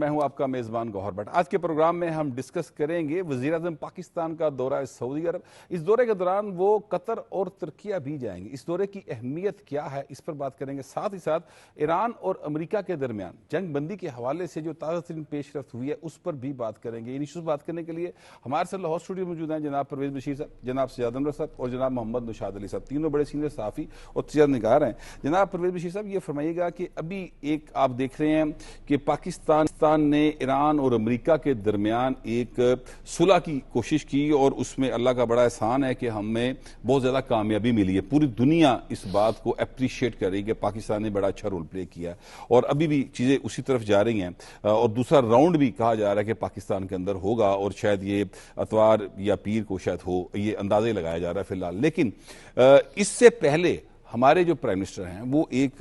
میں ہوں آپ کا میزبان گوہر بٹ۔ آج کے پروگرام میں ہم ڈسکس کریں گے وزیر اعظم پاکستان کا دورہ سعودی عرب۔ اس دورے کے دوران وہ قطر اور ترکیہ بھی جائیں گے۔ اس دورے کی اہمیت کیا ہے اس پر بات کریں گے، ساتھ ہی ساتھ ایران اور امریکہ کے درمیان جنگ بندی کے حوالے سے جو تازہ ترین پیش رفت ہوئی ہے اس پر بھی بات کریں گے۔ ان ایشوز بات کرنے کے لیے ہمارے ساتھ لاہور اسٹوڈیو موجود ہیں جناب پرویز بشیر صاحب، جناب سجاد انور صاحب اور جناب محمد نشاد علی صاحب، تینوں بڑے سینئر صحافی اور تجارت نگار ہیں۔ جناب پرویز بشیر صاحب، یہ فرمائیے گا کہ ابھی ایک آپ دیکھ رہے ہیں کہ پاکستان نے ایران اور امریکہ کے درمیان ایک صلح کی کوشش کی اور اس میں اللہ کا بڑا احسان ہے کہ ہمیں بہت زیادہ کامیابی ملی ہے۔ پوری دنیا اس بات کو اپریشیٹ کر رہی ہے کہ پاکستان نے بڑا اچھا رول پلے کیا ہے اور ابھی بھی چیزیں اسی طرف جا رہی ہیں، اور دوسرا راؤنڈ بھی کہا جا رہا ہے کہ پاکستان کے اندر ہوگا اور شاید یہ اتوار یا پیر کو شاید ہو، یہ اندازے لگایا جا رہا ہے فی الحال۔ لیکن اس سے پہلے ہمارے جو پرائم منسٹر ہیں وہ ایک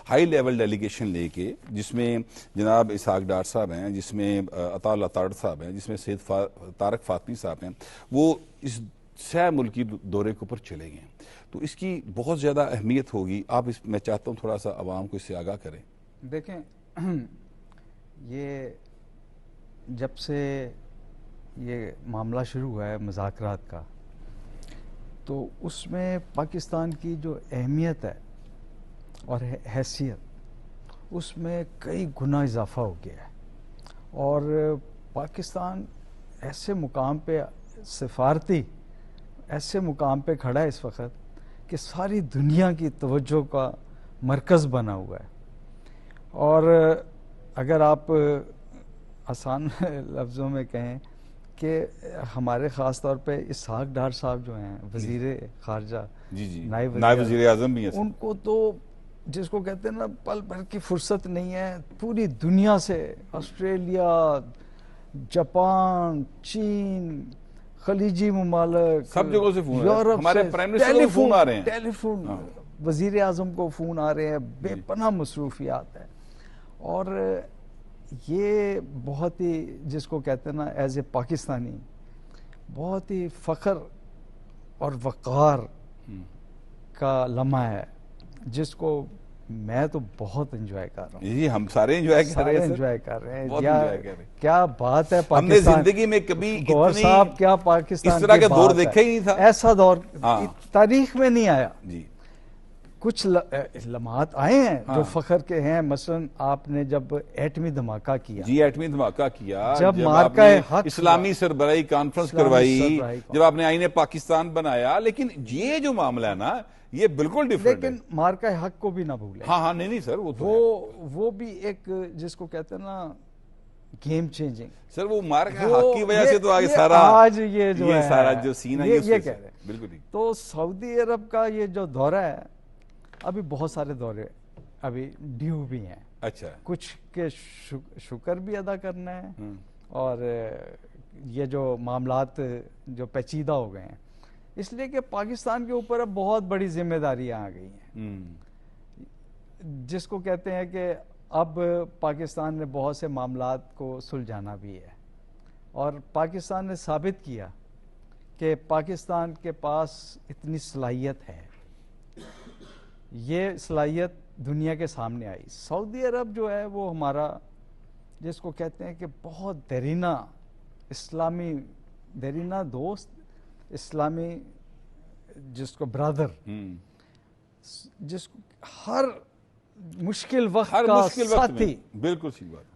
ہائی لیول ڈیلیگیشن لے کے، جس میں جناب اسحاق ڈار صاحب ہیں، جس میں عطا اللہ تارڑ صاحب ہیں، جس میں سید طارق فاطمی صاحب ہیں، وہ اس 6 ملکی دورے کے اوپر چلے گئے ہیں۔ تو اس کی بہت زیادہ اہمیت ہوگی۔ میں چاہتا ہوں تھوڑا سا عوام کو اس سے آگاہ کریں۔ دیکھیں، یہ جب سے یہ معاملہ شروع ہوا ہے مذاکرات کا، تو اس میں پاکستان کی جو اہمیت ہے اور حیثیت، اس میں کئی گنا اضافہ ہو گیا ہے، اور پاکستان ایسے مقام پہ سفارتی ایسے مقام پہ کھڑا ہے اس وقت کہ ساری دنیا کی توجہ کا مرکز بنا ہوا ہے۔ اور اگر آپ آسان لفظوں میں کہیں کہ ہمارے خاص طور پہ اسحاق ڈار صاحب جو ہیں وزیر خارجہ، نائب وزیر اعظم بھی ہیں، ان کو تو جس کو کہتے ہیں نا پل بھر کی فرصت نہیں ہے، پوری دنیا سے، آسٹریلیا، جاپان، چین، خلیجی ممالک، سب جگہوں سے فون یورپ، ہمارے پرائم منسٹر کو فون آ رہے ہیں، ٹیلی فون وزیر اعظم کو فون آ رہے ہیں، بے پناہ مصروفیات ہیں۔ اور یہ بہت ہی جس کو کہتے ہیں نا ایز اے پاکستانی بہت ہی فخر اور وقار کا لمحہ ہے، جس کو میں تو بہت انجوائے کر رہا ہوں۔ جی ہم سارے انجوائے کر رہے ہیں، انجوائے کر رہے ہیں۔ کیا بات ہے ہم نے زندگی میں کبھی گوہر صاحب، کیا پاکستان اس طرح کا دور دیکھا ہی نہیں تھا، ایسا دور تاریخ میں نہیں آیا۔ جی کچھ لمحات آئے ہیں جو فخر کے ہیں، مثلا آپ نے جب ایٹمی دھماکہ کیا، جی ایٹمی دھماکہ کیا، جب آپ نے اسلامی سربراہی کانفرنس کروائی، جب آپ نے آئین پاکستان بنایا، لیکن یہ جو معاملہ ہے نا یہ بالکل ڈیفرنٹ ہے۔ لیکن مارکہ حق کو بھی نہ بھولیں۔ ہاں نہیں سر، وہ بھی ایک جس کو کہتے ہیں نا گیم چینجنگ۔ سر وہ مارکہ حق کی وجہ سے تو آگے سارا آج یہ جو ہے سارا جو سین ہے یہ کہہ رہے ہیں بالکل۔ تو سعودی عرب کا یہ جو دورہ ہے، ابھی بہت سارے دورے ابھی ڈیو بھی ہیں، اچھا کچھ کے شکر بھی ادا کرنا ہے، اور یہ جو معاملات جو پیچیدہ ہو گئے ہیں، اس لیے کہ پاکستان کے اوپر اب بہت بڑی ذمہ داریاں آ گئی ہیں، جس کو کہتے ہیں کہ اب پاکستان نے بہت سے معاملات کو سلجھانا بھی ہے، اور پاکستان نے ثابت کیا کہ پاکستان کے پاس اتنی صلاحیت ہے۔ یہ صلاحیت دنیا کے سامنے آئی۔ سعودی عرب جو ہے وہ ہمارا جس کو کہتے ہیں کہ بہت دیرینہ اسلامی دیرینہ دوست، اسلامی جس کو برادر، جس کو ہر مشکل وقت کا ساتھی، بالکل صحیح بات،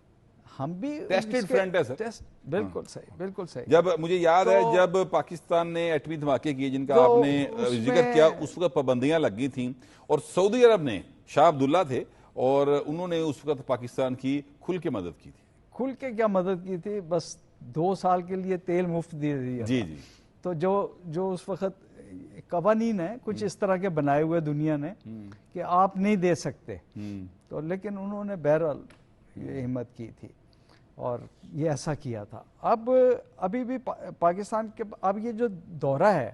ہم بھی ٹیسٹڈ فرینڈ ہے سر۔ بالکل صحیح، بالکل صحیح۔ جب مجھے یاد ہے جب پاکستان نے ایٹمی دھماکے کیے جن کا آپ نے ذکر کیا، اس وقت پابندیاں لگی تھیں، اور سعودی عرب نے، شاہ عبداللہ تھے اور انہوں نے اس وقت پاکستان کی کھل کے مدد کی تھی۔ کھل کے کیا مدد کی تھی؟ بس 2 سال کے لیے تیل مفت دے دیا۔ جی تو جو اس وقت قوانین ہیں کچھ اس طرح کے بنائے ہوئے دنیا نے کہ آپ نہیں دے سکتے، تو لیکن انہوں نے بہرحال یہ ہمت کی تھی اور یہ ایسا کیا تھا۔ ابھی بھی پاکستان کے اب یہ جو دورہ ہے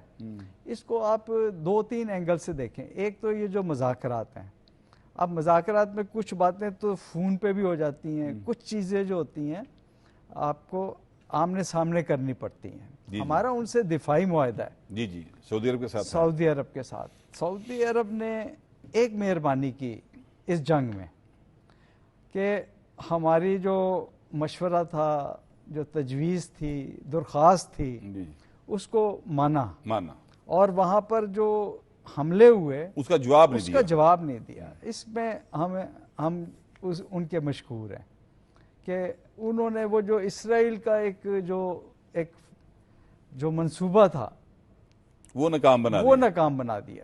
اس کو آپ 2-3 اینگل سے دیکھیں۔ ایک تو یہ جو مذاکرات ہیں، اب مذاکرات میں کچھ باتیں تو فون پہ بھی ہو جاتی ہیں، کچھ چیزیں جو ہوتی ہیں آپ کو آمنے سامنے کرنی پڑتی ہیں۔ ہمارا ان سے دفاعی معاہدہ ہے جی سعودی عرب کے ساتھ، سعودی عرب کے ساتھ۔ سعودی عرب نے ایک مہربانی کی اس جنگ میں کہ ہماری جو مشورہ تھا، جو تجویز تھی، درخواست تھی، جی اس کو مانا، اور وہاں پر جو حملے ہوئے اس کا جواب نہیں اس دیا. کا جواب نہیں دیا. اس میں ہم ان کے مشکور ہیں کہ انہوں نے وہ جو اسرائیل کا ایک جو منصوبہ تھا وہ ناکام بنا دیا.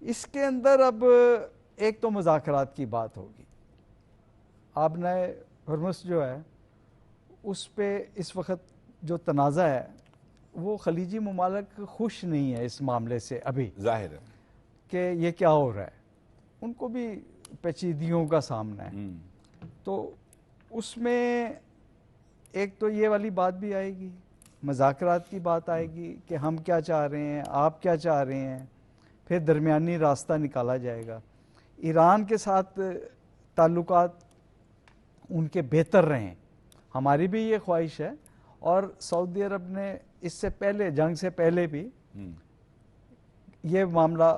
اس کے اندر اب ایک تو مذاکرات کی بات ہوگی. آپ نے ہرمس جو ہے اس پہ اس وقت جو تنازع ہے وہ خلیجی ممالک خوش نہیں ہے اس معاملے سے ابھی، ظاہر ہے کہ یہ کیا ہو رہا ہے. ان کو بھی پیچیدگیوں کا سامنا ہے. تو اس میں ایک تو یہ والی بات بھی آئے گی، مذاکرات کی بات آئے گی کہ ہم کیا چاہ رہے ہیں، آپ کیا چاہ رہے ہیں، پھر درمیانی راستہ نکالا جائے گا. ایران کے ساتھ تعلقات ان کے بہتر رہیں، ہماری بھی یہ خواہش ہے. اور سعودی عرب نے اس سے پہلے، جنگ سے پہلے بھی یہ معاملہ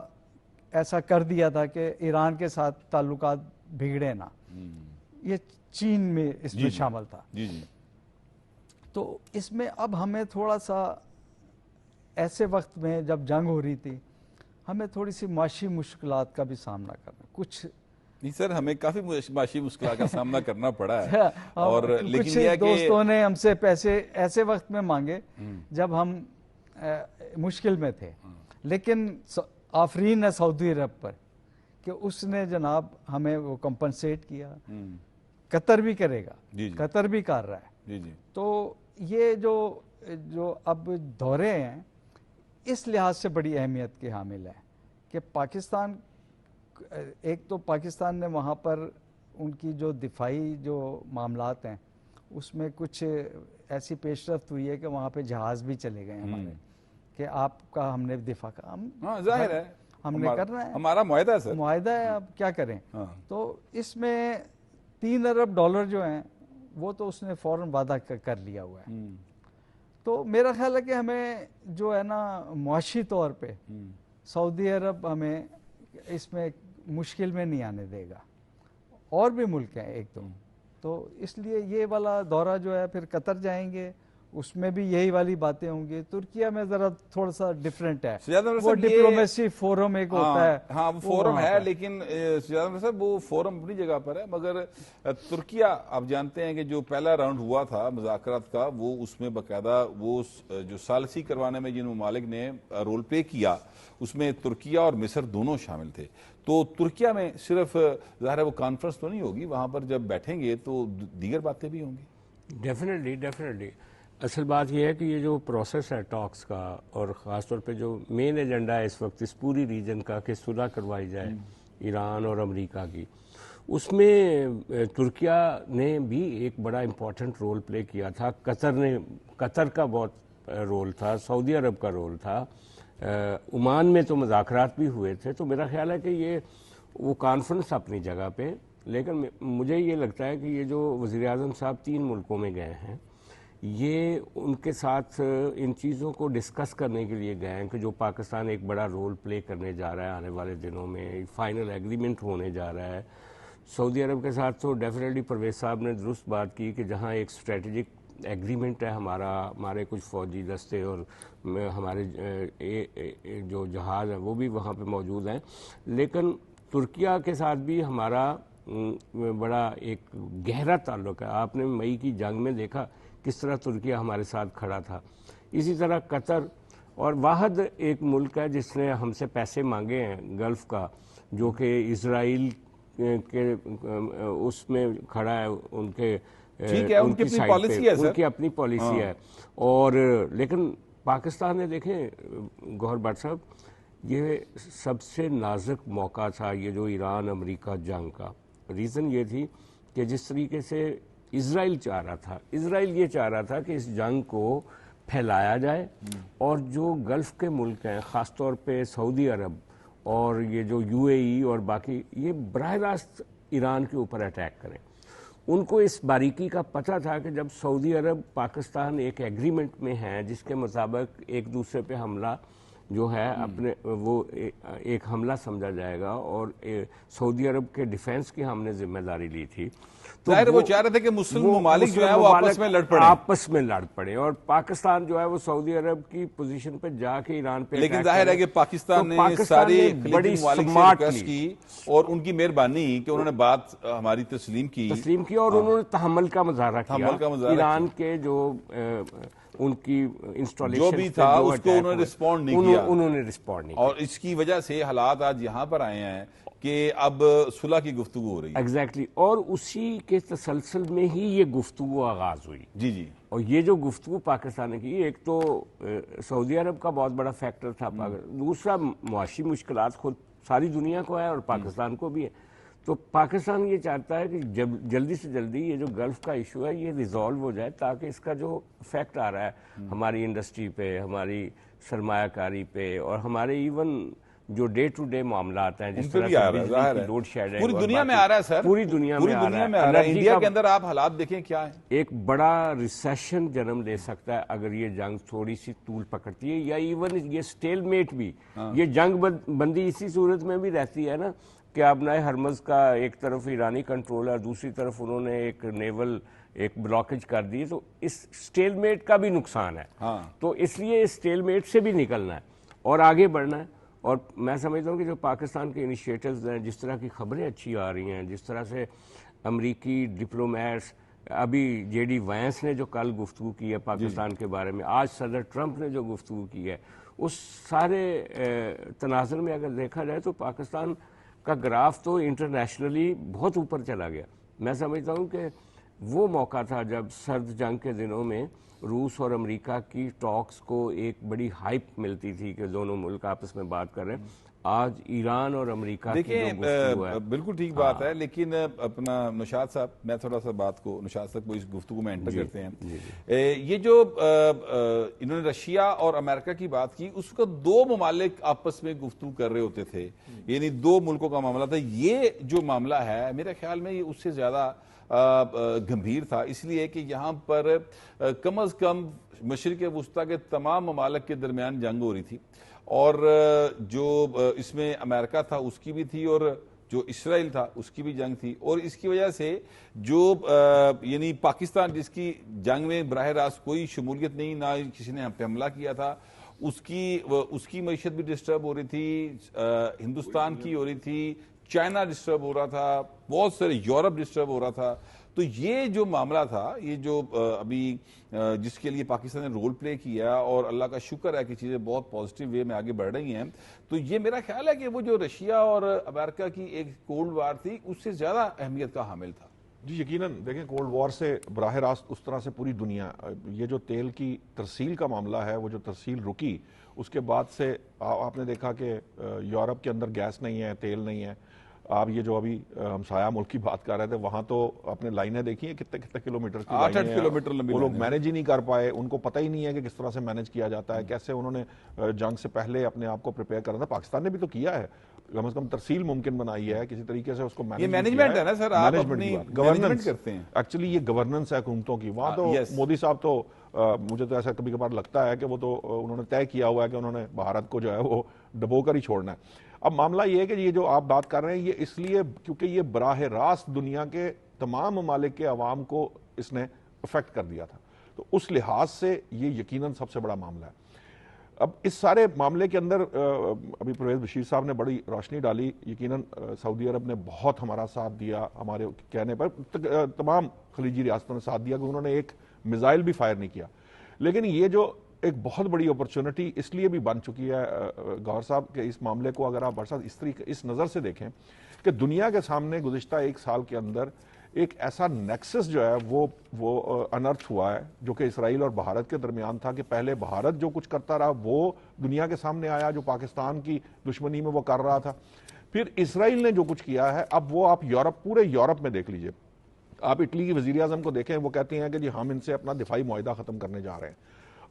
ایسا کر دیا تھا کہ ایران کے ساتھ تعلقات بگڑے نہ. یہ چین میں اس میں شامل تھا. تو اس میں اب ہمیں تھوڑا سا ایسے وقت میں جب جنگ ہو رہی تھی ہمیں تھوڑی سی معاشی مشکلات کا بھی سامنا کرنا. کچھ نہیں سر، ہمیں کافی معاشی مشکلات کا سامنا کرنا پڑا ہے. اور لیکن یہ دوستوں نے ہم سے پیسے ایسے وقت میں مانگے جب ہم مشکل میں تھے، لیکن آفرین ہے سعودی عرب پر کہ اس نے جناب ہمیں وہ کمپنسیٹ کیا. قطر بھی کرے گا، قطر بھی کر رہا ہے. تو یہ جو اب دورے ہیں اس لحاظ سے بڑی اہمیت کے حامل ہیں کہ پاکستان، ایک تو پاکستان نے وہاں پر ان کی جو دفاعی جو معاملات ہیں اس میں کچھ ایسی پیش رفت ہوئی ہے کہ وہاں پہ جہاز بھی چلے گئے ہمارے کہ آپ کا ہم نے دفاع کا، ظاہر ہے ہم نے کرنا ہے، ہمارا معاہدہ ہے سر، معاہدہ ہے. اب کیا کریں. تو اس میں $3 ارب جو ہیں وہ تو اس نے فوراً وعدہ کر لیا ہوا ہے. تو میرا خیال ہے کہ ہمیں جو ہے نا معاشی طور پہ سعودی عرب ہمیں اس میں مشکل میں نہیں آنے دے گا. اور بھی ملک ہیں ایک دو، تو اس لیے یہ والا دورہ جو ہے پھر قطر جائیں گے، اس میں بھی یہی والی باتیں ہوں گی. ترکیہ میں ذرا تھوڑا سا ڈیفرنٹ ہے، وہ ڈپلومیسی فورم ایک ہوتا ہے. ہاں وہ فورم ہے، لیکن سجاد صاحب وہ فورم اپنی جگہ پر ہے. مگر ترکیہ آپ جانتے ہیں کہ جو پہلا راؤنڈ ہوا تھا مذاکرات کا، وہ اس میں باقاعدہ وہ جو ثالثی کروانے میں جن ممالک نے رول پلے کیا اس میں ترکیہ اور مصر دونوں شامل تھے. تو ترکیہ میں صرف ظاہر ہے وہ کانفرنس تو نہیں ہوگی، وہاں پر جب بیٹھیں گے تو دیگر باتیں بھی ہوں گی. ڈیفینیٹلی اصل بات یہ ہے کہ یہ جو پروسیس ہے ٹاکس کا، اور خاص طور پہ جو مین ایجنڈا ہے اس وقت اس پوری ریجن کا کہ صلح کروائی جائے ایران اور امریکہ کی، اس میں ترکیہ نے بھی ایک بڑا امپورٹنٹ رول پلے کیا تھا. قطر کا بہت رول تھا، سعودی عرب کا رول تھا، عمان میں تو مذاکرات بھی ہوئے تھے. تو میرا خیال ہے کہ یہ وہ کانفرنس اپنی جگہ پہ، لیکن مجھے یہ لگتا ہے کہ یہ جو وزیر اعظم صاحب 3 ملکوں میں گئے ہیں، یہ ان کے ساتھ ان چیزوں کو ڈسکس کرنے کے لیے گئے ہیں کہ جو پاکستان ایک بڑا رول پلے کرنے جا رہا ہے آنے والے دنوں میں، فائنل ایگریمنٹ ہونے جا رہا ہے. سعودی عرب کے ساتھ تو ڈیفینیٹلی پرویز صاحب نے درست بات کی کہ جہاں ایک اسٹریٹجک ایگریمنٹ ہے ہمارے کچھ فوجی دستے اور ہمارے جو جہاز ہیں وہ بھی وہاں پہ موجود ہیں، لیکن ترکیہ کے ساتھ بھی ہمارا بڑا ایک گہرا تعلق ہے. آپ نے مئی کی جنگ میں دیکھا کس طرح ترکیہ ہمارے ساتھ کھڑا تھا. اسی طرح قطر، اور واحد ایک ملک ہے جس نے ہم سے پیسے مانگے ہیں گلف کا، جو کہ اسرائیل کے اس میں کھڑا ہے، ان کے ان کی اپنی پالیسی ہے، ان کی اپنی پالیسی ہے. اور لیکن پاکستان نے دیکھیں گوہر بٹ صاحب، یہ سب سے نازک موقع تھا یہ جو ایران امریکہ جنگ کا. ریزن یہ تھی کہ جس طریقے سے اسرائیل یہ چاہ رہا تھا کہ اس جنگ کو پھیلایا جائے، اور جو گلف کے ملک ہیں خاص طور پہ سعودی عرب اور یہ جو UAE اور باقی، یہ براہ راست ایران کے اوپر اٹیک کریں. ان کو اس باریکی کا پتہ تھا کہ جب سعودی عرب پاکستان ایک ایگریمنٹ میں ہیں جس کے مطابق ایک دوسرے پہ حملہ جو ہے اپنے وہ ایک حملہ سمجھا جائے گا، اور سعودی عرب کے ڈیفینس کی ہم نے ذمہ داری لی تھی. ظاہر وہ چاہ رہے تھے کہ مسلم ممالک جو ہے وہ آپس میں لڑ پڑے اور پاکستان جو ہے وہ سعودی عرب کی پوزیشن پہ جا کے ایران پہ. لیکن ظاہر ہے کہ پاکستان نے ساری خلیجی ممالک سے ریکویسٹ کی اور ان کی مہربانی کہ انہوں نے بات ہماری تسلیم کی اور انہوں نے تحمل کا مظاہرہ کیا. ایران کے جو ان کی انسٹالیشن جو بھی تھا اس کو انہوں نے رسپونڈ نہیں کیا، انہوں نے رسپونڈ نہیں کیا، اور اس کی وجہ سے حالات آج یہاں پر آئے ہیں کہ اب صلح کی گفتگو ہو رہی ہے. ایگزیکٹلی، اور اسی کے تسلسل میں ہی یہ گفتگو آغاز ہوئی. جی اور یہ جو گفتگو پاکستان نے کی، ایک تو سعودی عرب کا بہت بڑا فیکٹر تھا، دوسرا معاشی مشکلات خود ساری دنیا کو ہے اور پاکستان کو بھی ہے. تو پاکستان یہ چاہتا ہے کہ جلدی سے جلدی یہ جو گلف کا ایشو ہے یہ ریزالو ہو جائے، تاکہ اس کا جو افیکٹ آ رہا ہے ہماری انڈسٹری پہ، ہماری سرمایہ کاری پہ، اور ہمارے ایون جو ڈے ٹو ڈے معاملات ہیں جس طرح سے بجلی کی لوڈ شیڈنگ پوری دنیا میں آ رہا ہے سر، پوری دنیا میں آ رہا ہے. انڈیا کے اندر آپ حالات دیکھیں کیا ہے. ایک بڑا ریسیشن جنم لے سکتا ہے اگر یہ جنگ تھوڑی سی طول پکڑتی ہے، یا ایون یہ سٹیل میٹ بھی. یہ جنگ بندی اسی صورت میں بھی رہتی ہے نا کہ آبنائے ہرمز کا ایک طرف ایرانی کنٹرول ہے، دوسری طرف انہوں نے ایک نیول ایک بلاکیج کر دی، تو اس سٹیل میٹ کا بھی نقصان ہے. تو اس لیے اس سٹیل میٹ سے بھی نکلنا ہے اور آگے بڑھنا ہے. اور میں سمجھتا ہوں کہ جو پاکستان کے انیشیٹوز ہیں، جس طرح کی خبریں اچھی آ رہی ہیں، جس طرح سے امریکی ڈپلومیٹس، ابھی جے ڈی وینس نے جو کل گفتگو کی ہے پاکستان کے بارے میں، آج صدر ٹرمپ نے جو گفتگو کی ہے، اس سارے تناظر میں اگر دیکھا جائے تو پاکستان کا گراف تو انٹرنیشنلی بہت اوپر چلا گیا. میں سمجھتا ہوں کہ وہ موقع تھا جب سرد جنگ کے دنوں میں روس اور امریکہ کی ٹاکس کو ایک بڑی ہائپ ملتی تھی کہ دونوں ملک آپس میں بات کر رہے ہیں. آج ایران اور امریکہ کی جو گفتگو ہے، بالکل ٹھیک بات ہے، لیکن اپنا نشاط صاحب، میں تھوڑا سا بات کو نشاط صاحب کو اس گفتگو میں انٹر کرتے ہیں. یہ جو انہوں نے رشیا اور امریکہ کی بات کی، اس کو دو ممالک آپس میں گفتگو کر رہے ہوتے تھے، یعنی دو ملکوں کا معاملہ تھا. یہ جو معاملہ ہے میرے خیال میں یہ اس سے زیادہ گمبھیر تھا، اس لیے کہ یہاں پر کم از کم مشرق وسطیٰ کے تمام ممالک کے درمیان جنگ ہو رہی تھی، اور جو اس میں امریکہ تھا اس کی بھی تھی، اور جو اسرائیل تھا اس کی بھی جنگ تھی. اور اس کی وجہ سے جو یعنی پاکستان جس کی جنگ میں براہ راست کوئی شمولیت نہیں، نہ کسی نے ہم پہ حملہ کیا تھا، اس کی معیشت بھی ڈسٹرب ہو رہی تھی، ہندوستان کی ہو رہی تھی، چائنا ڈسٹرب ہو رہا تھا، بہت سارے یورپ ڈسٹرب ہو رہا تھا. تو یہ جو معاملہ تھا، یہ جو ابھی جس کے لیے پاکستان نے رول پلے کیا، اور اللہ کا شکر ہے کہ چیزیں بہت پازیٹیو وے میں آگے بڑھ رہی ہیں، تو یہ میرا خیال ہے کہ وہ جو رشیا اور امریکہ کی ایک کولڈ وار تھی اس سے زیادہ اہمیت کا حامل تھا. جی یقیناً دیکھیں، کولڈ وار سے براہ راست اس طرح سے پوری دنیا، یہ جو تیل کی ترسیل کا معاملہ ہے، وہ جو ترسیل رکی، اس کے بعد سے آپ نے دیکھا کہ یورپ کے اندر گیس نہیں ہے، تیل نہیں ہے. آپ یہ جو ابھی ہمسایہ ملک کی بات کر رہے تھے، وہاں تو آپ نے لائنیں دیکھی ہیں کتنے کلومیٹر کی، 8 کلومیٹر لمبی. وہ لوگ مینج ہی نہیں کر پائے، ان کو پتہ ہی نہیں ہے کہ کس طرح سے مینج کیا جاتا ہے، کیسے انہوں نے جنگ سے پہلے اپنے آپ کو پریپیئر کرنا تھا. پاکستان نے بھی تو کیا ہے، کم از کم ترسیل ممکن بنائی ہے کسی طریقے سے، اس کو یہ مینجمنٹ ہے نا سر، آپ اپنی گورننس کرتے ہیں. ایکچولی یہ گورننس ہے حکومتوں کی. وہاں تو مودی صاحب تو مجھے تو ایسا کبھی کبھار لگتا ہے کہ وہ تو انہوں نے طے کیا ہوا ہے کہ انہوں نے بھارت کو جو ہے وہ ڈبو کر ہی چھوڑنا ہے. اب معاملہ یہ ہے کہ یہ جو آپ بات کر رہے ہیں، یہ اس لیے کیونکہ یہ براہ راست دنیا کے تمام ممالک کے عوام کو اس نے افیکٹ کر دیا تھا، تو اس لحاظ سے یہ یقیناً سب سے بڑا معاملہ ہے. اب اس سارے معاملے کے اندر ابھی پرویز بشیر صاحب نے بڑی روشنی ڈالی. یقیناً سعودی عرب نے بہت ہمارا ساتھ دیا، ہمارے کہنے پر تمام خلیجی ریاستوں نے ساتھ دیا کہ انہوں نے ایک میزائل بھی فائر نہیں کیا. لیکن یہ جو ایک بہت بڑی اپرچونٹی اس لیے بھی بن چکی ہے گوہر صاحب کہ اس معاملے کو اگر آپ برسات اس نظر سے دیکھیں کہ دنیا کے سامنے گزشتہ ایک سال کے اندر ایک ایسا نیکسس جو ہے وہ انرتھ ہوا ہے، جو کہ اسرائیل اور بھارت کے درمیان تھا، کہ پہلے بھارت جو کچھ کرتا رہا وہ دنیا کے سامنے آیا، جو پاکستان کی دشمنی میں وہ کر رہا تھا. پھر اسرائیل نے جو کچھ کیا ہے، اب وہ آپ پورے یورپ میں دیکھ لیجئے. آپ اٹلی کی وزیر اعظم کو دیکھیں، وہ کہتے ہیں کہ جی ہم ان سے اپنا دفاعی معاہدہ ختم کرنے جا رہے ہیں.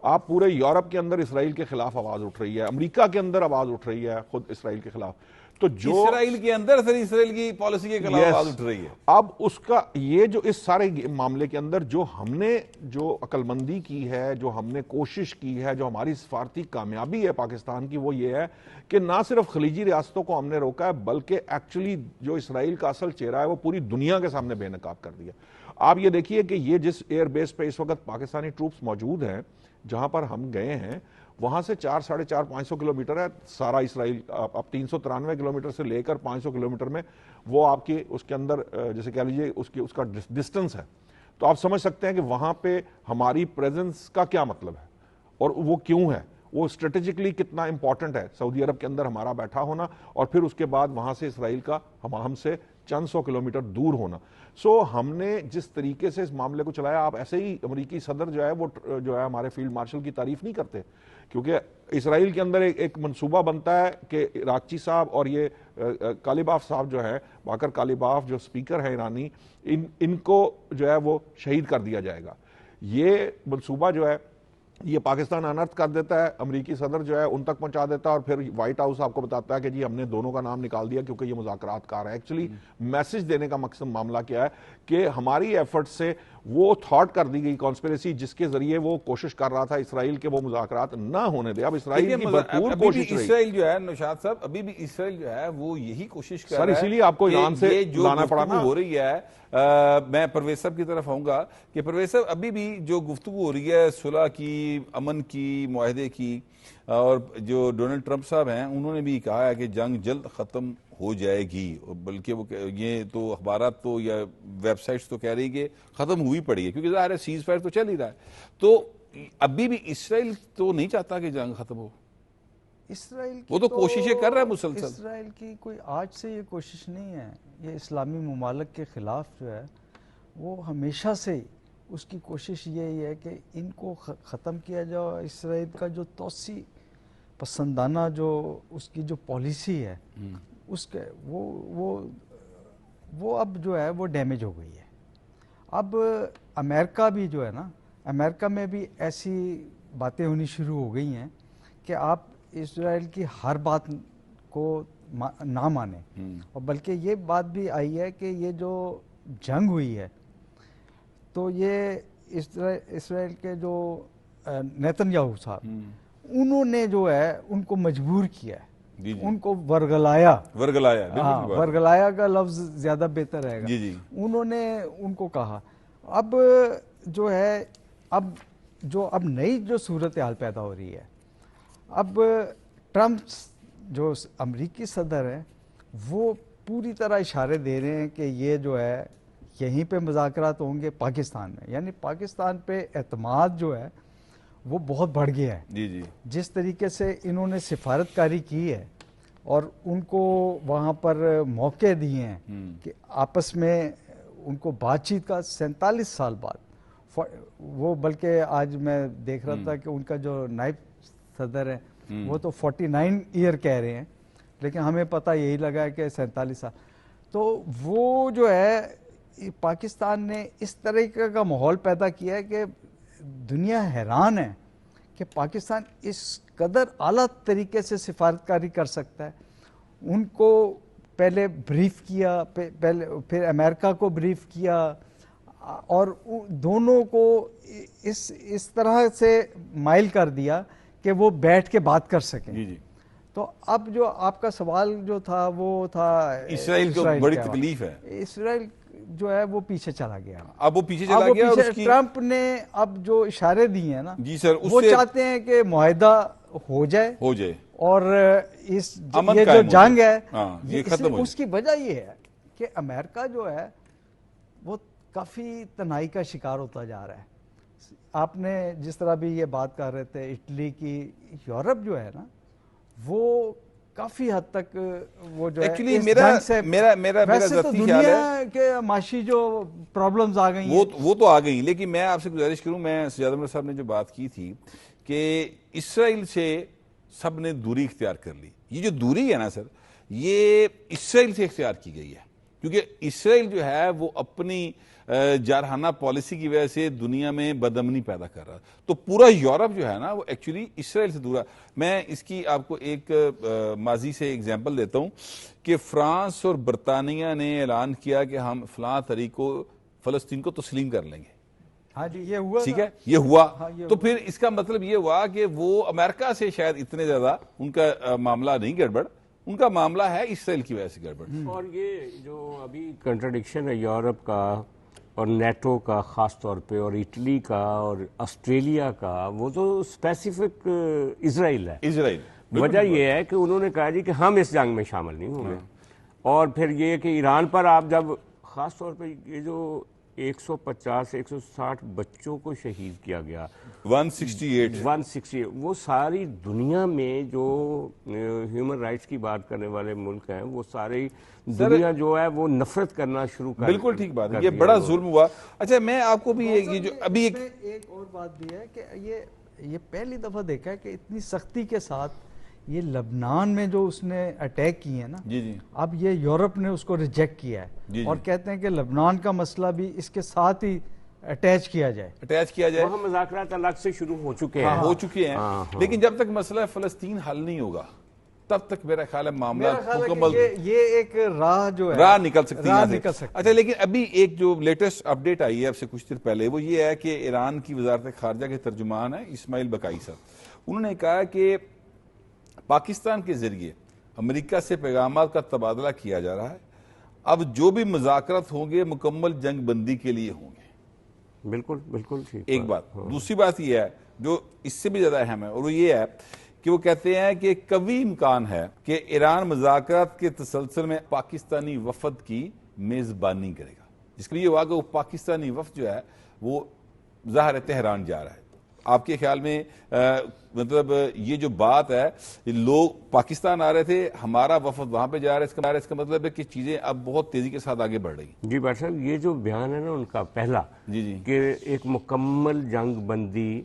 آپ پورے یورپ کے اندر اسرائیل کے خلاف آواز اٹھ رہی ہے، امریکہ کے اندر آواز اٹھ رہی ہے خود اسرائیل کے خلاف. تو جو اسرائیل کے اندر سے اسرائیل کی پالیسی کے خلاف آواز اٹھ رہی ہے. اب اس کا یہ جو اس سارے معاملے کے اندر جو ہم نے جو عقل مندی کی ہے, جو ہم نے کوشش کی ہے, جو ہماری سفارتی کامیابی ہے پاکستان کی, وہ یہ ہے کہ نہ صرف خلیجی ریاستوں کو ہم نے روکا ہے بلکہ ایکچولی جو اسرائیل کا اصل چہرہ ہے وہ پوری دنیا کے سامنے بے نقاب کر دیا. آپ یہ دیکھیے کہ یہ جس ایئر بیس پہ اس وقت پاکستانی ٹروپس موجود ہیں, جہاں پر ہم گئے ہیں, وہاں سے 400-500 کلومیٹر ہے سارا اسرائیل. اب 393 کلومیٹر سے لے کر 500 کلومیٹر میں وہ آپ کی اس کے اندر جیسے کہہ لیجیے اس کا ڈسٹنس ہے. تو آپ سمجھ سکتے ہیں کہ وہاں پہ ہماری پریزنس کا کیا مطلب ہے اور وہ کیوں ہے, وہ اسٹریٹجکلی کتنا امپورٹنٹ ہے سعودی عرب کے اندر ہمارا بیٹھا ہونا, اور پھر اس کے بعد وہاں سے اسرائیل کا ہم سے چند سو کلومیٹر دور ہونا. سو ہم نے جس طریقے سے اس معاملے کو چلایا, آپ ایسے ہی امریکی صدر جو ہے وہ جو ہے ہمارے فیلڈ مارشل کی تعریف نہیں کرتے, کیونکہ اسرائیل کے اندر ایک منصوبہ بنتا ہے کہ راکچی صاحب اور یہ کالیباف صاحب جو ہے, باکر کالیباف جو سپیکر ہے ایرانی, ان کو جو ہے وہ شہید کر دیا جائے گا. یہ منصوبہ جو ہے یہ پاکستان انرتھ کر دیتا ہے, امریکی صدر جو ہے ان تک پہنچا دیتا ہے, اور پھر وائٹ ہاؤس آپ کو بتاتا ہے کہ جی ہم نے دونوں کا نام نکال دیا کیونکہ یہ مذاکرات کار ہے. ایکچولی میسج دینے کا مقصد معاملہ کیا ہے کہ ہماری ایفرٹ سے وہ تھاٹ کر دی گئی کانسپریسی جس کے ذریعے وہ کوشش کر رہا تھا اسرائیل کے وہ مذاکرات نہ ہونے دے. اب اسرائیل کی بھرپور کوشش رہی. اسرائیل جو ہے نوشاد صاحب, ابھی بھی اسرائیل جو ہے وہ یہی کوشش کر رہا ہے سر, اسی لیے آپ کو ایران سے لانا پڑا نا. ہو رہی ہے, میں پرویز صاحب کی طرف آؤں گا کہ پرویز صاحب ابھی بھی جو گفتگو ہو رہی ہے صلح کی, امن کی, معاہدے کی, اور جو ڈونلڈ ٹرمپ صاحب ہیں انہوں نے بھی کہا ہے کہ جنگ جلد ختم ہو جائے گی, بلکہ وہ یہ تو اخبارات تو یا ویب سائٹس تو کہہ رہی کہ ختم ہوئی پڑی ہے, کیونکہ ظاہر ہے سیز فائر تو چل ہی رہا ہے. تو ابھی بھی اسرائیل تو نہیں چاہتا کہ جنگ ختم ہو, اسرائیل وہ تو کوششیں کر رہا ہے مسلسل. اسرائیل کی کوئی آج سے یہ کوشش نہیں ہے, یہ اسلامی ممالک کے خلاف جو ہے وہ ہمیشہ سے اس کی کوشش یہی ہے کہ ان کو ختم کیا جائے. اسرائیل کا جو توسیع پسندانہ جو اس کی جو پالیسی ہے اس کے وہ اب جو ہے وہ ڈیمیج ہو گئی ہے. اب امریکہ بھی جو ہے نا, امریکہ میں بھی ایسی باتیں ہونی شروع ہو گئی ہیں کہ آپ اسرائیل کی ہر بات کو نہ مانیں, اور بلکہ یہ بات بھی آئی ہے کہ یہ جو جنگ ہوئی ہے تو یہ اسرائیل کے جو نیتن یاہو صاحب انہوں نے جو ہے ان کو مجبور کیا ہے, ان کو ورگلایا کا لفظ زیادہ بہتر رہے گا. انہوں نے ان کو کہا اب جو ہے اب نئی جو صورتحال پیدا ہو رہی ہے, اب ٹرمپ جو امریکی صدر ہیں وہ پوری طرح اشارے دے رہے ہیں کہ یہ جو ہے یہیں پہ مذاکرات ہوں گے پاکستان میں, یعنی پاکستان پہ اعتماد جو ہے وہ بہت بڑھ گیا ہے. جس طریقے سے انہوں نے سفارت کاری کی ہے اور ان کو وہاں پر موقع دیے ہیں کہ آپس میں ان کو بات چیت کا 47 سال بعد, وہ بلکہ آج میں دیکھ رہا تھا کہ ان کا جو نائب صدر ہے وہ تو 49 ایئر کہہ رہے ہیں, لیکن ہمیں پتہ یہی لگا ہے کہ 47 سال. تو وہ جو ہے پاکستان نے اس طریقے کا ماحول پیدا کیا ہے کہ دنیا حیران ہے کہ پاکستان اس قدر اعلیٰ طریقے سے سفارتکاری کر سکتا ہے. ان کو پہلے بریف کیا, پھر امریکہ کو بریف کیا, اور دونوں کو اس طرح سے مائل کر دیا کہ وہ بیٹھ کے بات کر سکیں. تو اب جو آپ کا سوال جو تھا وہ تھا اسرائیل کو بڑی تکلیف ہے, اسرائیل جو ہے وہ پیچھے چلا گیا. اب وہ پیچھے چلا گیا اور ٹرمپ نے اب جو اشارے دیے ہیں نا جی سر, وہ چاہتے ہیں کہ معاہدہ ہو جائے اور یہ جو جنگ ہے یہ ختم ہو. اس کی وجہ یہ ہے کہ امریکہ جو ہے وہ کافی تنہائی کا شکار ہوتا جا رہا ہے. آپ نے جس طرح بھی یہ بات کر رہے تھے اٹلی کی, یورپ جو ہے نا وہ کافی حد تک وہ جو ہے میرا ذاتی خیال ہے کہ معاشی جو پرابلمز آ گئی وہ تو آ گئی, لیکن میں آپ سے گزارش کروں, میں سجاد عمر صاحب نے جو بات کی تھی کہ اسرائیل سے سب نے دوری اختیار کر لی. یہ جو دوری ہے نا سر, یہ اسرائیل سے اختیار کی گئی ہے, کیونکہ اسرائیل جو ہے وہ اپنی جارحانہ پالیسی کی وجہ سے دنیا میں بدامنی پیدا کر رہا. تو پورا یورپ جو ہے نا وہ ایکچولی اسرائیل سے دور ہے. میں اس کی آپ کو ایک ماضی سے ایگزامپل دیتا ہوں کہ فرانس اور برطانیہ نے اعلان کیا کہ ہم فلاں طریق کو فلسطین کو تسلیم کر لیں گے. ہاں جی یہ ہوا, ٹھیک ہے, یہ ہوا. تو پھر اس کا مطلب یہ ہوا کہ وہ امریکہ سے شاید اتنے زیادہ ان کا معاملہ نہیں گڑبڑ, ان کا معاملہ ہے اسرائیل کی وجہ سے گڑبڑ. اور یہ جو ابھی کنٹرڈکشن ہے یورپ کا اور نیٹو کا خاص طور پہ, اور اٹلی کا اور آسٹریلیا کا, وہ تو اسپیسیفک اسرائیل ہے. اسرائیل وجہ یہ ہے کہ انہوں نے کہا جی کہ ہم اس جنگ میں شامل نہیں ہوں گے. اور پھر یہ کہ ایران پر آپ جب خاص طور پہ یہ جو 150-160 بچوں کو شہید کیا گیا, 168, وہ ساری دنیا میں جو ہیومن رائٹس کی بات کرنے والے ملک ہیں وہ ساری دنیا جو ہے وہ نفرت کرنا شروع کر. بالکل ٹھیک بات ہے, یہ بڑا ظلم ہوا. اچھا میں آپ کو بھی یہ جو ابھی ایک اور بات بھی ہے کہ یہ پہلی دفعہ دیکھا ہے کہ اتنی سختی کے ساتھ یہ لبنان میں جو اس نے اٹیک کیے ہیں نا, اب یہ یورپ نے اس کو ریجیکٹ کیا ہے اور کہتے ہیں کہ لبنان کا مسئلہ بھی اس کے ساتھ ہی اٹیچ کیا جائے. وہاں مذاکرات الگ سے شروع ہو چکے ہیں, لیکن جب تک مسئلہ فلسطین حل نہیں ہوگا تب تک میرا خیال ہے معاملہ مکمل یہ ایک راہ جو ہے راہ نکل سکتی ہے. اچھا لیکن ابھی ایک جو لیٹسٹ اپڈیٹ آئی ہے اب سے کچھ دیر پہلے, وہ یہ ہے کہ ایران کی وزارت خارجہ کے ترجمان ہیں اسماعیل بقائی صاحب, انہوں نے کہا کہ پاکستان کے ذریعے امریکہ سے پیغامات کا تبادلہ کیا جا رہا ہے, اب جو بھی مذاکرات ہوں گے مکمل جنگ بندی کے لیے ہوں گے. بالکل ایک بات. دوسری بات یہ ہے جو اس سے بھی زیادہ اہم ہے, اور وہ یہ ہے کہ وہ کہتے ہیں کہ قوی امکان ہے کہ ایران مذاکرات کے تسلسل میں پاکستانی وفد کی میزبانی کرے گا, جس کے لیے ہوا کہ وہ پاکستانی وفد جو ہے وہ ظاہر تہران جا رہا ہے. آپ کے خیال میں مطلب یہ جو بات ہے, لوگ پاکستان آ رہے تھے, ہمارا وفد وہاں پہ جا رہا ہے, اس کا مطلب ہے کہ چیزیں اب بہت تیزی کے ساتھ آگے بڑھ رہی ہیں. جی بھائی صاحب, یہ جو بیان ہے نا ان کا پہلا کہ ایک مکمل جنگ بندی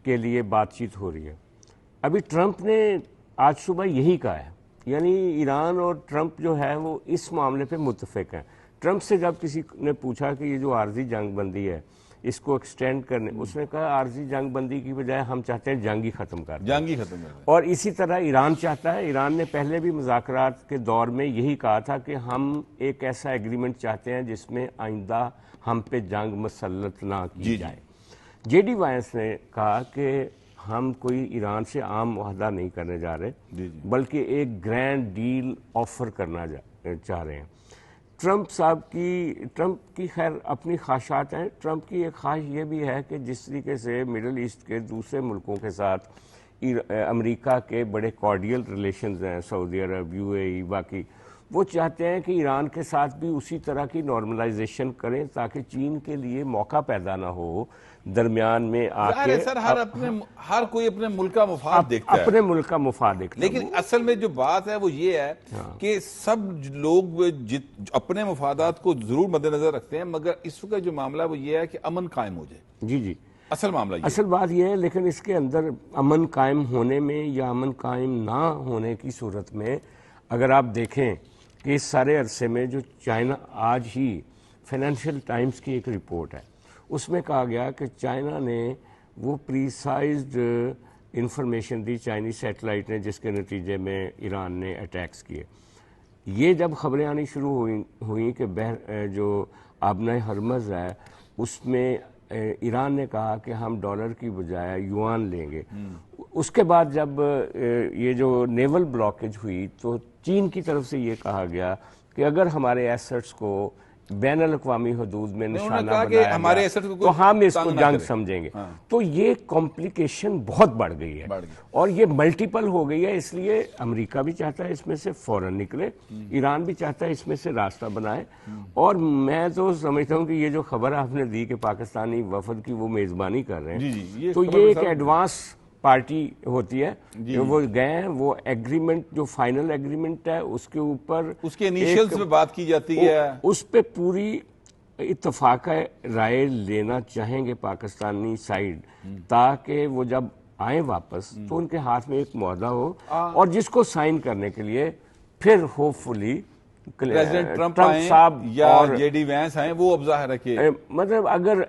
کے لیے بات چیت ہو رہی ہے, ابھی ٹرمپ نے آج صبح یہی کہا ہے. یعنی ایران اور ٹرمپ جو ہے وہ اس معاملے پہ متفق ہیں. ٹرمپ سے جب کسی نے پوچھا کہ یہ جو عارضی جنگ بندی ہے اس کو ایکسٹینڈ کرنے, اس نے کہا عارضی جنگ بندی کی بجائے ہم چاہتے ہیں جنگ ہی ختم کر دیں. اور اسی طرح ایران چاہتا ہے. ایران نے پہلے بھی مذاکرات کے دور میں یہی کہا تھا کہ ہم ایک ایسا ایگریمنٹ چاہتے ہیں جس میں آئندہ ہم پہ جنگ مسلط نہ کی جائے. جے ڈی وائنس نے کہا کہ ہم کوئی ایران سے عام معاہدہ نہیں کرنے جا رہے بلکہ ایک گرینڈ ڈیل آفر کرنا چاہ رہے ہیں. ٹرمپ کی خیر اپنی خواہشات ہیں. ٹرمپ کی ایک خواہش یہ بھی ہے کہ جس طریقے سے مڈل ایسٹ کے دوسرے ملکوں کے ساتھ امریکہ کے بڑے کارڈیل ریلیشنز ہیں, سعودی عرب, یو اے ای, باقی, وہ چاہتے ہیں کہ ایران کے ساتھ بھی اسی طرح کی نارملائزیشن کریں تاکہ چین کے لیے موقع پیدا نہ ہو درمیان میں آ کے. ہر کوئی اپنے ملک کا مفاد دیکھتا ہے, اپنے ملک کا مفاد دیکھتا ہے. لیکن اصل میں جو بات ہے وہ یہ ہے کہ سب لوگ اپنے مفادات کو ضرور مد نظر رکھتے ہیں, مگر اس وقت جو معاملہ وہ یہ ہے کہ امن قائم ہو جائے. جی اصل معاملہ یہ اصل بات یہ ہے. لیکن اس کے اندر امن قائم ہونے میں یا امن قائم نہ ہونے کی صورت میں اگر آپ دیکھیں کہ اس سارے عرصے میں جو چائنا, آج ہی فائنینشیل ٹائمز کی ایک رپورٹ ہے, اس میں کہا گیا کہ چائنا نے وہ پریسائزڈ انفارمیشن دی چائنی سیٹلائٹ نے جس کے نتیجے میں ایران نے اٹیکس کیے. یہ جب خبریں آنی شروع ہوئیں کہ جو آبنائے ہرمز ہے اس میں ایران نے کہا کہ ہم ڈالر کی بجائے یوان لیں گے. اس کے بعد جب یہ جو نیول بلاکیج ہوئی تو چین کی طرف سے یہ کہا گیا کہ اگر ہمارے ایسٹس کو بین الاقوامی حدود میں نشانہ بنایا گیا تو ہم اس کو جنگ سمجھیں گے. تو یہ کمپلیکیشن بہت بڑھ گئی ہے اور یہ ملٹیپل ہو گئی ہے. اس لیے امریکہ بھی چاہتا ہے اس میں سے فوراً نکلے, ایران بھی چاہتا ہے اس میں سے راستہ بنائے. اور میں تو سمجھتا ہوں کہ یہ جو خبر آپ نے دی کہ پاکستانی وفد کی وہ میزبانی کر رہے ہیں, تو یہ ایک ایڈوانس پارٹی ہوتی ہے. وہ گئے ہیں, وہ ایگریمنٹ جو فائنل ایگریمنٹ ہے اس کے اوپر اس کے انیشلز میں بات کی جاتی ہے, اس پہ پوری اتفاق رائے لینا چاہیں گے پاکستانی سائیڈ, تاکہ وہ جب آئیں واپس تو ان کے ہاتھ میں ایک معاہدہ ہو اور جس کو سائن کرنے کے لیے پھر ہوپ فلی پریزیڈنٹ ٹرمپ آئیں یا جے ڈی وینس آئیں وہ اب ظاہر ہے کہ مطلب اگر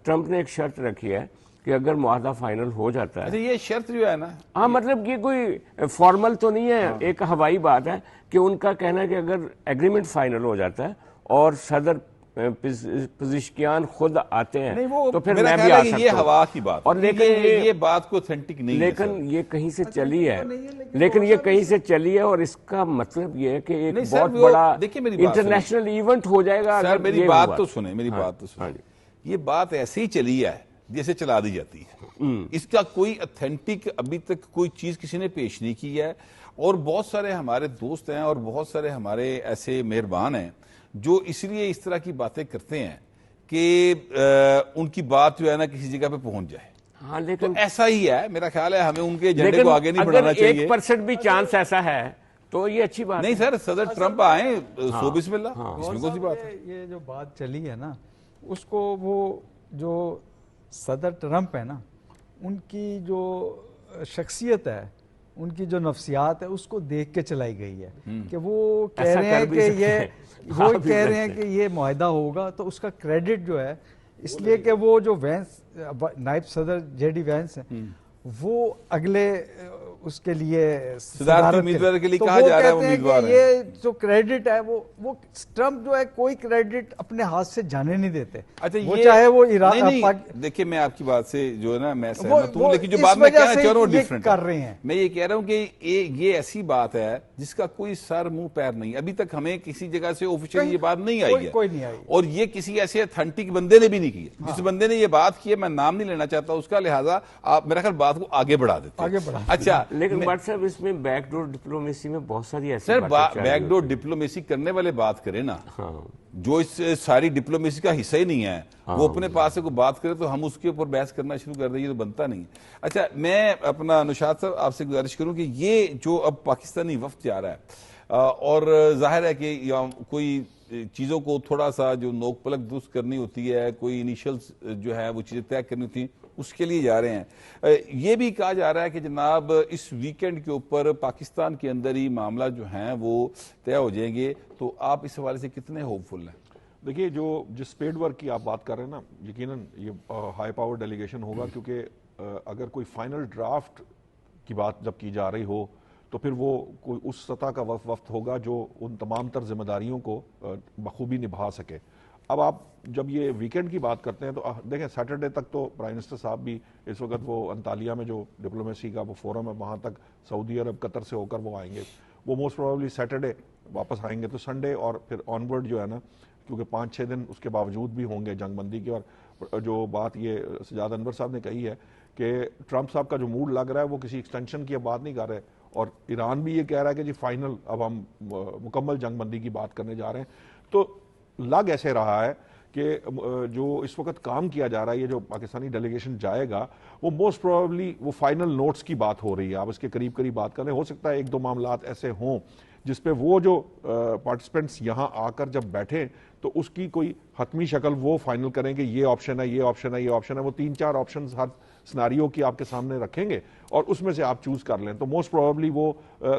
ٹرمپ نے ایک شرط رکھی ہے کہ اگر معاہدہ فائنل ہو جاتا ہے، یہ شرط جو ہے نا، ہاں مطلب یہ کوئی فارمل تو نہیں ہے، ایک ہوائی بات ہے کہ ان کا کہنا ہے کہ اگر ایگریمنٹ فائنل ہو جاتا ہے اور صدر پزشکیان خود آتے ہیں تو پھر میں بھی آ سکتا ہوں. یہ ہوا کی بات، اور لیکن یہ بات کو اتھینٹک نہیں ہے، لیکن یہ کہیں سے چلی ہے، لیکن یہ کہیں سے چلی ہے اور اس کا مطلب یہ ہے کہ ایک بہت بڑا انٹرنیشنل ایونٹ ہو جائے گا. سر میری بات تو سنیں، میری بات تو سنیں، یہ بات ایسے ہی چلی ہے جیسے چلا دی جاتی ہے، اس کا کوئی اتھینٹک ابھی تک کوئی چیز کسی نے پیش نہیں کی ہے. اور بہت سارے ہمارے دوست ہیں اور بہت سارے ہمارے ایسے مہربان ہیں جو اس لیے اس طرح کی باتیں کرتے ہیں کہ ان کی بات جو ہے نا کسی جگہ پہ پہنچ جائے. ہاں لیکن ایسا ہی ہے، میرا خیال ہے ہمیں ان کے ایجنڈے کو آگے نہیں بڑھانا چاہیے. 1% بھی چانس ایسا ہے تو یہ اچھی بات نہیں. سر صدر ٹرمپ آئیں سو بسم اللہ، اس میں کون سی بات ہے. یہ جو بات چلی ہے نا، اس کو وہ جو صدر ٹرمپ ہے نا، ان کی جو شخصیت ہے، ان کی جو نفسیات ہے، اس کو دیکھ کے چلائی گئی ہے کہ وہ کہہ رہے ہیں کہ یہ معاہدہ ہوگا تو اس کا کریڈٹ جو ہے، اس لیے کہ وہ جو وینس نائب صدر جے ڈی وینس ہیں وہ اگلے اس کے لیے صدارتی امیدوار کے لیے کہا جا رہا ہے امیدوار ہیں. یہ جو کریڈٹ ہے وہ ٹرمپ جو ہے کوئی کریڈٹ اپنے ہاتھ سے جانے نہیں دیتے. اچھا وہ چاہے وہ دیکھیں میں آپ کی بات سے جو ہے نا میں سہمت ہوں، لیکن جو بات میں کہنا چاہ رہا ہوں ڈیفرنٹ کر رہے ہیں. میں یہ کہہ رہا ہوں کہ یہ ایسی بات ہے جس کا کوئی سر منہ پیر نہیں. ابھی تک ہمیں کسی جگہ سے آفیشیل یہ بات نہیں آئی ہے، اور یہ کسی ایسے اتھینٹک بندے نے بھی نہیں کی. جس بندے نے یہ بات کی ہے، میں نام نہیں لینا چاہتا اس کا، لہٰذا آپ میرا خیال بات کو آگے بڑھا دیتے. اچھا لیکن بٹ صاحب اس میں بیک ڈور ڈپلومیسی میں بہت ساری ایسی سر بیک ڈور ڈپلومیسی کرنے والے بات کریں نا، جو اس ساری ڈپلومیسی کا حصہ ہی نہیں ہے، وہ اپنے پاس سے کوئی بات کرے تو ہم اس کے اوپر بحث کرنا شروع کر دیں، یہ تو بنتا نہیں. اچھا میں اپنا نوشاد صاحب آپ سے گزارش کروں کہ یہ جو اب پاکستانی وفد جا رہا ہے اور ظاہر ہے کہ کوئی چیزوں کو تھوڑا سا جو نوک پلک درست کرنی ہوتی ہے، کوئی انیشلز جو ہے وہ چیزیں طے کرنی ہوتی ہیں، اس کے لیے جا رہے ہیں. یہ بھی کہا جا رہا ہے کہ جناب اس ویکینڈ کے اوپر پاکستان کے اندر ہی معاملہ جو ہیں وہ طے ہو جائیں گے. تو آپ اس حوالے سے کتنے ہوپ فل ہیں؟ دیکھیے جو جس پیڈ ورک کی آپ بات کر رہے ہیں نا، یقیناً یہ ہائی پاور ڈیلیگیشن ہوگا، کیونکہ اگر کوئی فائنل ڈرافٹ کی بات جب کی جا رہی ہو تو پھر وہ کوئی اس سطح کا وفد ہوگا جو ان تمام تر ذمہ داریوں کو بخوبی نبھا سکے. اب آپ جب یہ ویکینڈ کی بات کرتے ہیں تو دیکھیں سیٹرڈے تک تو پرائم منسٹر صاحب بھی اس وقت وہ انطالیہ میں جو ڈپلومیسی کا وہ فورم ہے وہاں تک سعودی عرب قطر سے ہو کر وہ آئیں گے. وہ موسٹ پروبیبلی سیٹرڈے واپس آئیں گے. تو سنڈے اور پھر آن ورڈ جو ہے نا، کیونکہ 5-6 دن اس کے باوجود بھی ہوں گے جنگ بندی کی. اور جو بات یہ سجاد انور صاحب نے کہی ہے کہ ٹرمپ صاحب کا جو موڈ لگ رہا ہے وہ کسی ایکسٹینشن کی اب بات نہیں کر رہے، اور ایران بھی یہ کہہ رہا ہے کہ جی فائنل اب ہم مکمل جنگ بندی کی بات کرنے جا رہے ہیں. تو لگ ایسے رہا ہے کہ جو اس وقت کام کیا جا رہا ہے، یہ جو پاکستانی ڈیلیگیشن جائے گا وہ موسٹ پروبیبلی وہ فائنل نوٹس کی بات ہو رہی ہے. آپ اس کے قریب قریب بات کریں، ہو سکتا ہے 1-2 معاملات ایسے ہوں جس پہ وہ جو پارٹیسپینٹس یہاں آ کر جب بیٹھیں تو اس کی کوئی حتمی شکل وہ فائنل کریں کہ یہ آپشن ہے، یہ آپشن ہے، یہ آپشن ہے. وہ 3-4 آپشنز ہر سناریو کی آپ کے سامنے رکھیں گے اور اس میں سے آپ چوز کر لیں. تو موسٹ پروبیبلی وہ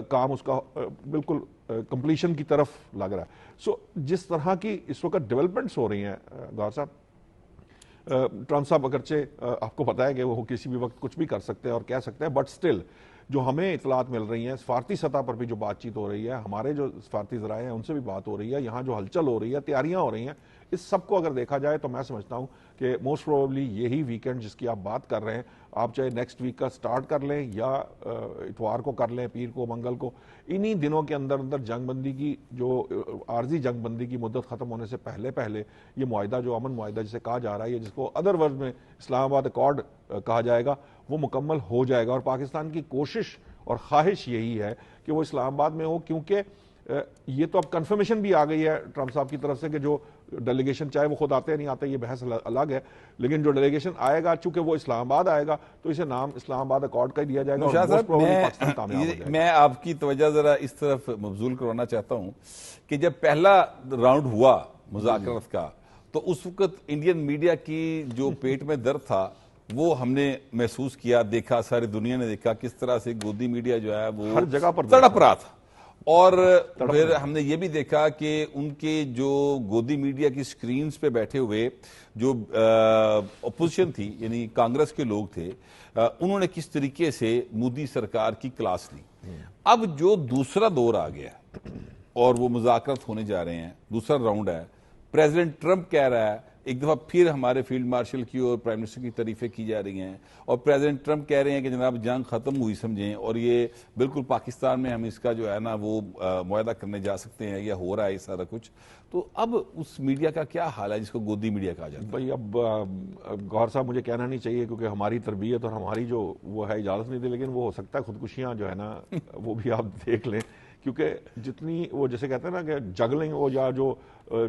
کام اس کا بالکل کمپلیشن کی طرف لگ رہا ہے. سو جس طرح کی اس وقت ڈیولپمنٹس ہو رہی ہیں گوہر صاحب، ٹرمپ صاحب اگرچہ آپ کو پتا ہے کہ وہ کسی بھی وقت کچھ بھی کر سکتے ہیں اور کہہ سکتے ہیں، بٹ سٹل جو ہمیں اطلاعات مل رہی ہیں سفارتی سطح پر بھی جو بات چیت ہو رہی ہے، ہمارے جو سفارتی ذرائع ہیں ان سے بھی بات ہو رہی ہے، یہاں جو ہلچل ہو رہی ہے، تیاریاں ہو رہی ہیں، اس سب کو اگر دیکھا جائے تو میں سمجھتا ہوں کہ موسٹ پروبیبلی یہی ویکینڈ جس کی آپ بات کر رہے ہیں، آپ چاہے نیکسٹ ویک کا سٹارٹ کر لیں یا اتوار کو کر لیں، پیر کو، منگل کو، انہی دنوں کے اندر اندر جنگ بندی کی جو عارضی جنگ بندی کی مدت ختم ہونے سے پہلے پہلے یہ معاہدہ جو امن معاہدہ جسے کہا جا رہا ہے، جس کو ادر ورڈ میں اسلام آباد ایکارڈ کہا جائے گا، وہ مکمل ہو جائے گا. اور پاکستان کی کوشش اور خواہش یہی ہے کہ وہ اسلام آباد میں ہو، کیونکہ یہ تو اب کنفرمیشن بھی آ گئی ہے ٹرمپ صاحب کی طرف سے کہ جو ڈیلیگیشن چاہے وہ خود آتے ہیں نہیں آتے یہ بحث الگ ہے، لیکن جو ڈیلیگیشن آئے گا چونکہ وہ اسلام آباد آئے گا تو اسے نام اسلام آباد ایکارڈ کا دیا جائے گا. میں آپ کی توجہ ذرا اس طرف مبذول کروانا چاہتا ہوں کہ جب پہلا راؤنڈ ہوا مذاکرات کا تو اس وقت انڈین میڈیا کی جو پیٹ میں درد تھا وہ ہم نے محسوس کیا، دیکھا، ساری دنیا نے دیکھا کس طرح سے گودی میڈیا جو ہے وہ ہر جگہ پر تڑپ رہا تھا. اور پھر ہم نے یہ بھی دیکھا کہ ان کے جو گودی میڈیا کی سکرینز پہ بیٹھے ہوئے جو اپوزیشن تھی یعنی کانگریس کے لوگ تھے انہوں نے کس طریقے سے مودی سرکار کی کلاس لی. اب جو دوسرا دور آ گیا اور وہ مذاکرات ہونے جا رہے ہیں, دوسرا راؤنڈ ہے, پریزیڈنٹ ٹرمپ کہہ رہا ہے, ایک دفعہ پھر ہمارے فیلڈ مارشل کی اور پرائم منسٹر کی تعریفیں کی جا رہی ہیں, اور پریزیڈنٹ ٹرمپ کہہ رہے ہیں کہ جناب جنگ ختم ہوئی سمجھیں, اور یہ بالکل پاکستان میں ہم اس کا جو ہے نا وہ معاہدہ کرنے جا سکتے ہیں, یا ہو رہا ہے یہ سارا کچھ. تو اب اس میڈیا کا کیا حال ہے جس کو گودی میڈیا کہا جاتا ہے؟ بھائی اب گوہر صاحب مجھے کہنا نہیں چاہیے کیونکہ ہماری تربیت اور ہماری جو وہ ہے اجازت نہیں دے, لیکن وہ ہو سکتا ہے خودکشیاں جو ہے نا وہ بھی آپ دیکھ لیں, کیونکہ جتنی وہ جیسے کہتے ہیں نا کہ جگلنگ ہو یا جو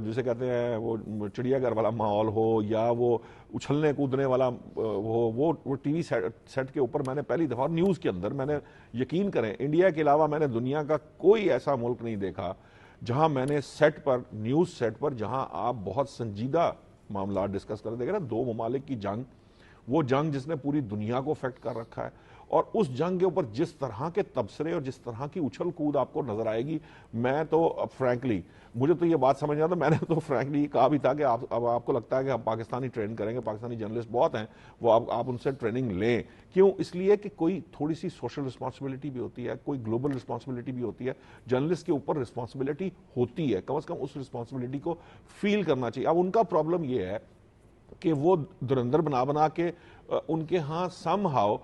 جسے کہتے ہیں وہ چڑیا گھر والا ماحول ہو یا وہ اچھلنے کودنے والا ہو, وہ ٹی وی سیٹ کے اوپر میں نے پہلی دفعہ نیوز کے اندر میں نے یقین کریں انڈیا کے علاوہ میں نے دنیا کا کوئی ایسا ملک نہیں دیکھا جہاں میں نے سیٹ پر نیوز سیٹ پر جہاں آپ بہت سنجیدہ معاملات ڈسکس کر دیکھیں نا, دو ممالک کی جنگ, وہ جنگ جس نے پوری دنیا کو افیکٹ کر رکھا ہے, اور اس جنگ کے اوپر جس طرح کے تبصرے اور جس طرح کی اچھل کود آپ کو نظر آئے گی, میں تو فرینکلی مجھے تو یہ بات سمجھ آتا, میں نے تو فرینکلی کہا بھی تھا کہ اب آپ کو لگتا ہے کہ ہم پاکستانی ٹرین کریں گے, پاکستانی جرنلسٹ بہت ہیں, وہ آپ ان سے ٹریننگ لیں. کیوں؟ اس لیے کہ کوئی تھوڑی سی سوشل رسپانسبلٹی بھی ہوتی ہے, کوئی گلوبل رسپانسبلٹی بھی ہوتی ہے, جرنلسٹ کے اوپر رسپانسبلٹی ہوتی ہے, کم از کم اس رسپانسبلٹی کو فیل کرنا چاہیے. اب ان کا پرابلم یہ ہے کہ وہ دھرندر بنا کے ان کے ہاں سم ہاؤ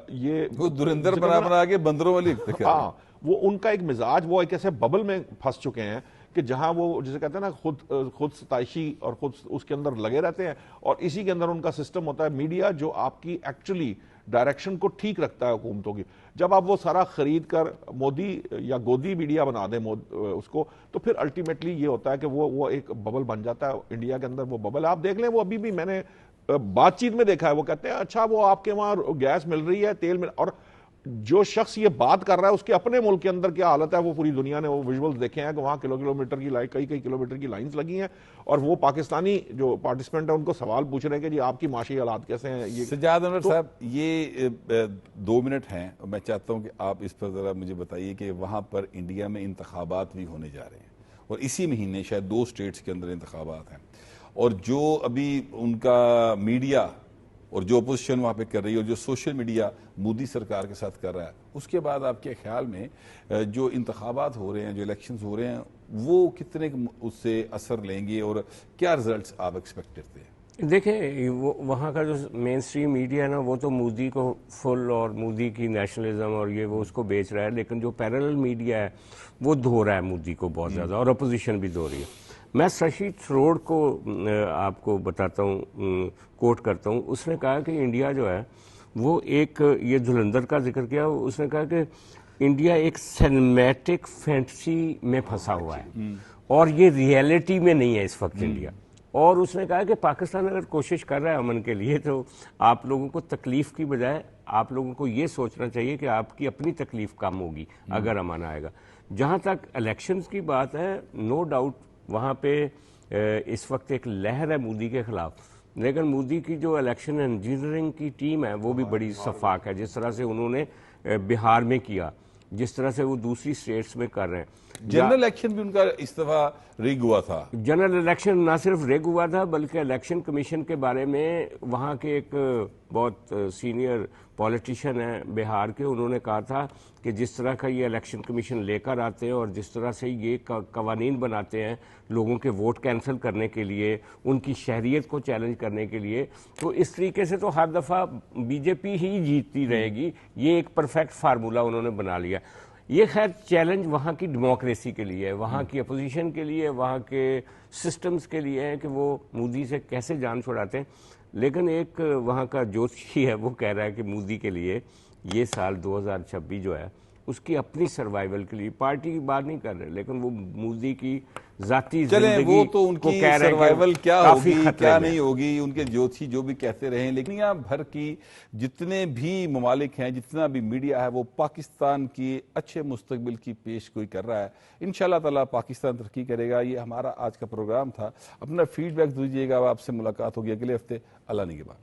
یہ وہ دھرندر بنا کے بندروں والی, ہاں وہ ان کا ایک مزاج, وہ ایک ایسے ببل میں پھنس چکے ہیں کہ جہاں وہ جسے کہتے ہیں نا خود ستائشی اور خود اس کے اندر لگے رہتے ہیں, اور اسی کے اندر ان کا سسٹم ہوتا ہے میڈیا جو آپ کی ایکچولی ڈائریکشن کو ٹھیک رکھتا ہے حکومتوں کی. جب آپ وہ سارا خرید کر مودی یا گودی میڈیا بنا دیں اس کو, تو پھر الٹیمیٹلی یہ ہوتا ہے کہ وہ ایک ببل بن جاتا ہے انڈیا کے اندر. وہ ببل آپ دیکھ لیں, وہ ابھی بھی میں نے بات چیت میں دیکھا ہے, وہ کہتے ہیں اچھا وہ آپ کے وہاں گیس مل رہی ہے, تیل مل, اور جو شخص یہ بات کر رہا ہے اس کے اپنے ملک کے اندر کیا حالت ہے, وہ پوری دنیا نے وہ ویژولز دیکھے ہیں کہ وہاں کلومیٹر کی کئی کلومیٹر کی لائنز لگی ہیں, اور وہ پاکستانی جو پارٹیسپینٹ ہیں ان کو سوال پوچھ رہے ہیں کہ جی آپ کی معاشی حالات کیسے ہیں. سجاد انور صاحب, یہ 2 منٹ ہیں, میں چاہتا ہوں کہ آپ اس پر ذرا مجھے بتائیے کہ وہاں پر انڈیا میں انتخابات بھی ہونے جا رہے ہیں, اور اسی مہینے شاید 2 اسٹیٹس کے اندر انتخابات ہیں, اور جو ابھی ان کا میڈیا اور جو اپوزیشن وہاں پہ کر رہی ہے اور جو سوشل میڈیا مودی سرکار کے ساتھ کر رہا ہے, اس کے بعد آپ کے خیال میں جو انتخابات ہو رہے ہیں, جو الیکشنز ہو رہے ہیں, وہ کتنے اس سے اثر لیں گے اور کیا رزلٹس آپ ایکسپیکٹ کرتے ہیں؟ دیکھیں وہاں کا جو مین اسٹریم میڈیا ہے نا, وہ تو مودی کو فل اور مودی کی نیشنلزم اور یہ وہ اس کو بیچ رہا ہے, لیکن جو پیرلل میڈیا ہے وہ دھو رہا ہے مودی کو بہت زیادہ, اور اپوزیشن بھی دھو رہی ہے. میں ششی تھروڑ کو آپ کو بتاتا ہوں, کوٹ کرتا ہوں. اس نے کہا کہ انڈیا جو ہے وہ ایک, یہ دھلندر کا ذکر کیا, اس نے کہا کہ انڈیا ایک سینمیٹک فینٹسی میں پھنسا ہوا ہے اور یہ ریئلٹی میں نہیں ہے اس وقت انڈیا. اور اس نے کہا کہ پاکستان اگر کوشش کر رہا ہے امن کے لیے تو آپ لوگوں کو تکلیف کی بجائے آپ لوگوں کو یہ سوچنا چاہیے کہ آپ کی اپنی تکلیف کم ہوگی اگر امن آئے گا. جہاں تک الیکشنز کی بات ہے, نو ڈاؤٹ وہاں پہ اس وقت ایک لہر ہے مودی کے خلاف, لیکن مودی کی جو الیکشن انجینئرنگ کی ٹیم ہے وہ بھی بڑی شفاف ہے. جس طرح سے انہوں نے بہار میں کیا, جس طرح سے وہ دوسری اسٹیٹس میں کر رہے ہیں. جنرل الیکشن بھی ان کا اس دفعہ ریگ ہوا تھا. جنرل الیکشن نہ صرف ریگ ہوا تھا بلکہ الیکشن کمیشن کے بارے میں وہاں کے ایک بہت سینئر پولیٹیشین ہیں بہار کے, انہوں نے کہا تھا کہ جس طرح کا یہ الیکشن کمیشن لے کر آتے ہیں اور جس طرح سے یہ قوانین بناتے ہیں لوگوں کے ووٹ کینسل کرنے کے لیے, ان کی شہریت کو چیلنج کرنے کے لیے, تو اس طریقے سے تو ہر دفعہ بی جے پی ہی جیتتی رہے گی. یہ ایک پرفیکٹ فارمولا انہوں نے بنا لیا. یہ خیر چیلنج وہاں کی ڈیموکریسی کے لیے ہے, وہاں کی اپوزیشن کے لیے, وہاں کے سسٹمز کے لیے ہے کہ وہ مودی سے کیسے جان چھڑاتے ہیں. لیکن ایک وہاں کا جوشی ہے وہ کہہ رہا ہے کہ مودی کے لیے یہ سال 2026 جو ہے اس کی اپنی سروائیول کے لیے, پارٹی کی بات نہیں کر رہے, لیکن وہ مودی کی ذاتی زندگی وہ تو ان کی سروائیول کیا ہوگی کیا نہیں ہوگی, ان کے جوتھی جو بھی کہتے رہیں. لیکن دنیا بھر کی جتنے بھی ممالک ہیں, جتنا بھی میڈیا ہے, وہ پاکستان کی اچھے مستقبل کی پیش گوئی کر رہا ہے. انشاءاللہ تعالیٰ پاکستان ترقی کرے گا. یہ ہمارا آج کا پروگرام تھا. اپنا فیڈ بیک دیجیے گا. آپ سے ملاقات ہوگی اگلے ہفتے. اللہ نگہبان.